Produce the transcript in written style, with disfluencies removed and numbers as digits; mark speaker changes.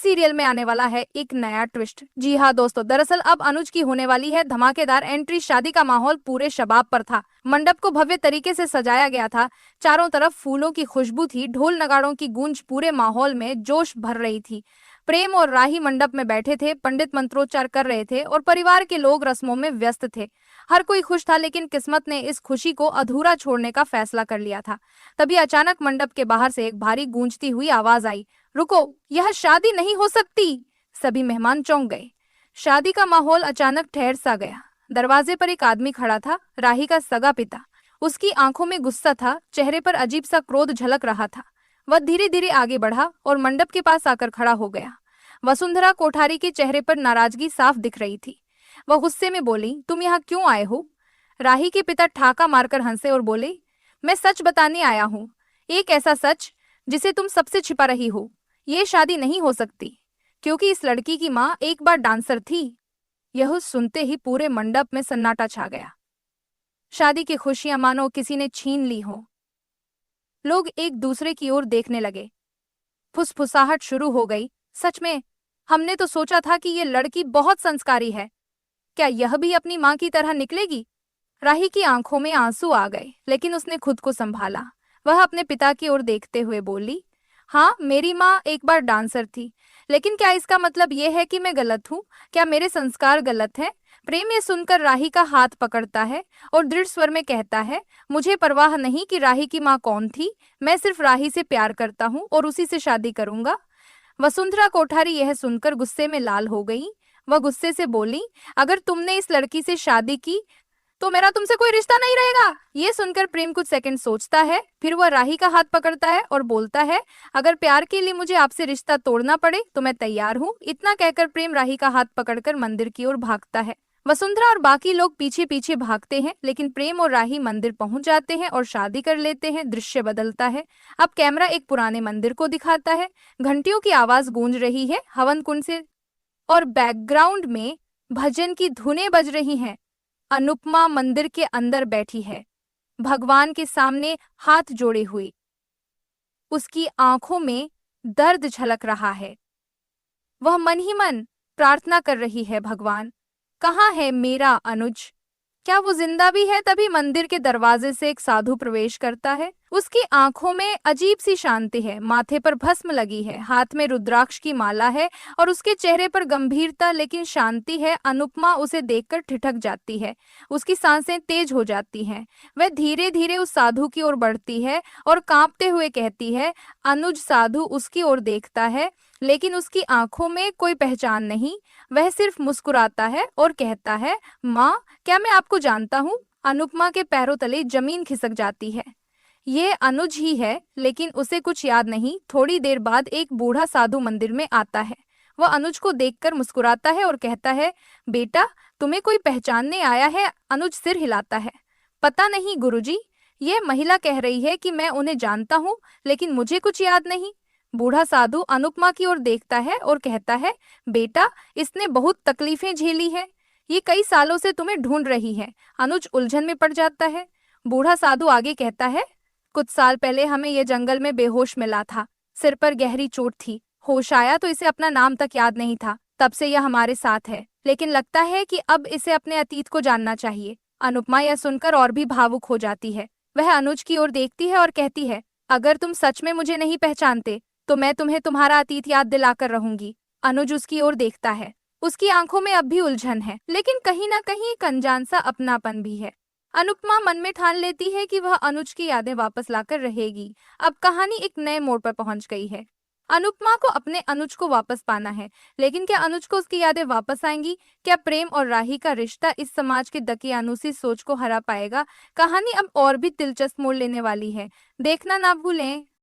Speaker 1: Serial में आने वाला है एक नया ट्विस्ट। जी हाँ दोस्तों, दरअसल अब अनुज की होने वाली है धमाकेदार एंट्री। शादी का माहौल पूरे शबाब पर था। मंडप को भव्य तरीके से सजाया गया था। चारों तरफ फूलों की खुशबू थी। ढोल नगाड़ों की गूंज पूरे माहौल में जोश भर रही थी। प्रेम और राही मंडप में बैठे थे। पंडित मंत्रोच्चार कर रहे थे और परिवार के लोग रस्मों में व्यस्त थे। हर कोई खुश था, लेकिन किस्मत ने इस खुशी को अधूरा छोड़ने का फैसला कर लिया था। तभी अचानक मंडप के बाहर से एक भारी गूंजती हुई आवाज आई, रुको, यह शादी नहीं हो सकती। सभी मेहमान चौंक गए। शादी का माहौल अचानक ठहर सा गया। दरवाजे पर एक आदमी खड़ा था, राही का सगा पिता। उसकी आंखों में गुस्सा था, चेहरे पर अजीब सा क्रोध झलक रहा था। वह धीरे धीरे आगे बढ़ा और मंडप के पास आकर खड़ा हो गया। वसुंधरा कोठारी के चेहरे पर नाराजगी साफ दिख रही थी। वह गुस्से में बोली, तुम यहाँ क्यों आए हो? राही के पिता ठाका मारकर हंसे और बोले, मैं सच बताने आया हूँ। एक ऐसा सच जिसे तुम सबसे छिपा रही हो। ये शादी नहीं हो सकती, क्योंकि इस लड़की की माँ एक बार डांसर थी। यह सुनते ही पूरे मंडप में सन्नाटा छा गया। शादी की खुशियां मानो किसी ने छीन ली हो। लोग एक दूसरे की ओर देखने लगे। फुसफुसाहट शुरू हो गई, सच में, हमने तो सोचा था कि ये लड़की बहुत संस्कारी है। क्या यह भी अपनी माँ की तरह निकलेगी? राही की आंखों में आंसू आ गए, लेकिन उसने खुद को संभाला। वह अपने पिता की ओर देखते हुए बोली, हाँ, मेरी माँ एक बार डांसर थी, लेकिन क्या इसका मतलब ये है कि मैं गलत हूँ? क्या मेरे संस्कार गलत हैं? प्रेम ये सुनकर राही का हाथ पकड़ता है और दृढ़ स्वर में कहता है, मुझे परवाह नहीं कि राही की माँ कौन थी। मैं सिर्फ राही से प्यार करता हूँ और उसी से शादी करूंगा। वसुंधरा कोठारी यह सुनकर गुस्से में लाल हो गई। वह गुस्से से बोली, अगर तुमने इस लड़की से शादी की तो मेरा तुमसे कोई रिश्ता नहीं रहेगा। ये सुनकर प्रेम कुछ सेकंड सोचता है, फिर वह राही का हाथ पकड़ता है और बोलता है, अगर प्यार के लिए मुझे आपसे रिश्ता तोड़ना पड़े तो मैं तैयार हूँ। इतना कहकर प्रेम राही का हाथ पकड़कर मंदिर की ओर भागता है। वसुंधरा और बाकी लोग पीछे पीछे भागते हैं, लेकिन प्रेम और राही मंदिर पहुंच जाते हैं और शादी कर लेते हैं। दृश्य बदलता है। अब कैमरा एक पुराने मंदिर को दिखाता है। घंटियों की आवाज गूंज रही है हवन कुंड से, और बैकग्राउंड में भजन की धुनें बज रही हैं। अनुपमा मंदिर के अंदर बैठी है, भगवान के सामने हाथ जोड़े हुए। उसकी आंखों में दर्द झलक रहा है। वह मन ही मन प्रार्थना कर रही है, भगवान, कहाँ है मेरा अनुज? क्या वो जिंदा भी है? तभी मंदिर के दरवाजे से एक साधु प्रवेश करता है। उसकी आंखों में अजीब सी शांति है। माथे पर भस्म लगी है, हाथ में रुद्राक्ष की माला है और उसके चेहरे पर गंभीरता लेकिन शांति है। अनुपमा उसे देखकर ठिठक जाती है। उसकी सांसें तेज हो जाती हैं। वह धीरे धीरे उस साधु की ओर बढ़ती है और कांपते हुए कहती है, अनुज। साधु उसकी ओर देखता है, लेकिन उसकी आंखों में कोई पहचान नहीं। वह सिर्फ मुस्कुराता है और कहता है, माँ, क्या मैं आपको जानता हूँ? अनुपमा के पैरों तले जमीन खिसक जाती है। ये अनुज ही है, लेकिन उसे कुछ याद नहीं। थोड़ी देर बाद एक बूढ़ा साधु मंदिर में आता है। वह अनुज को देखकर मुस्कुराता है और कहता है, बेटा, तुम्हें कोई पहचानने आया है? अनुज सिर हिलाता है, पता नहीं गुरुजी। ये महिला कह रही है कि मैं उन्हें जानता हूँ, लेकिन मुझे कुछ याद नहीं। बूढ़ा साधु अनुपमा की ओर देखता है और कहता है, बेटा, इसने बहुत तकलीफें झेली है। ये कई सालों से तुम्हें ढूंढ रही है। अनुज उलझन में पड़ जाता है। बूढ़ा साधु आगे कहता है, कुछ साल पहले हमें ये जंगल में बेहोश मिला था। सिर पर गहरी चोट थी। होश आया तो इसे अपना नाम तक याद नहीं था। तब से यह हमारे साथ है, लेकिन लगता है कि अब इसे अपने अतीत को जानना चाहिए। अनुपमा यह सुनकर और भी भावुक हो जाती है। वह अनुज की ओर देखती है और कहती है, अगर तुम सच में मुझे नहीं पहचानते तो मैं तुम्हें तुम्हारा अतीत याद दिलाकर रहूंगी। अनुज उसकी ओर देखता है। उसकी आंखों में अब भी उलझन है, लेकिन कहीं ना कहीं एक अनजान सा अपनापन भी है। अनुपमा मन में ठान लेती है कि वह अनुज की यादें वापस लाकर रहेगी। अब कहानी एक नए मोड़ पर पहुंच गई है। अनुपमा को अपने अनुज को वापस पाना है, लेकिन क्या अनुज को उसकी यादें वापस आएंगी? क्या प्रेम और राही का रिश्ता इस समाज के दकियानुसी सोच को हरा पाएगा? कहानी अब और भी दिलचस्प मोड़ लेने वाली है। देखना ना भूलें।